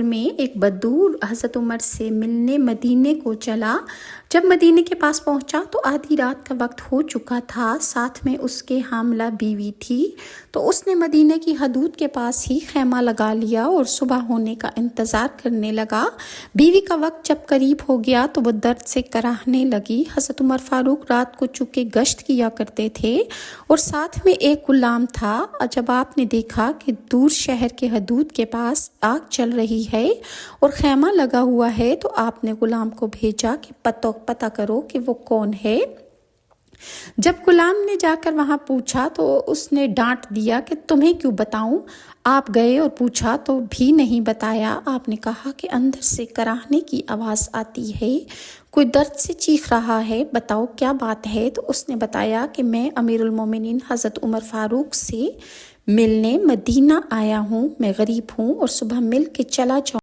میں ایک بدو حضرت عمر سے ملنے مدینے کو چلا۔ جب مدینے کے پاس پہنچا تو آدھی رات کا وقت ہو چکا تھا، ساتھ میں اس کے حاملہ بیوی تھی، تو اس نے مدینے کی حدود کے پاس ہی خیمہ لگا لیا اور صبح ہونے کا انتظار کرنے لگا۔ بیوی کا وقت جب قریب ہو گیا تو وہ درد سے کراہنے لگی۔ حضرت عمر فاروق رات کو چونکہ گشت کیا کرتے تھے اور ساتھ میں ایک غلام تھا، جب آپ نے دیکھا کہ دور شہر کے حدود کے پاس آگ چل رہی ہے اور خیمہ لگا ہوا ہے، تو آپ نے غلام کو بھیجا کہ پتہ کرو کہ وہ کون ہے۔ جب غلام نے جا کر وہاں پوچھا تو اس نے ڈانٹ دیا کہ تمہیں کیوں بتاؤں؟ آپ گئے اور پوچھا تو بھی نہیں بتایا۔ آپ نے کہا کہ اندر سے کراہنے کی آواز آتی ہے، کوئی درد سے چیخ رہا ہے، بتاؤ کیا بات ہے؟ تو اس نے بتایا کہ میں امیر المومنین حضرت عمر فاروق سے ملنے مدینہ آیا ہوں، میں غریب ہوں اور صبح مل کے چلا جاؤں۔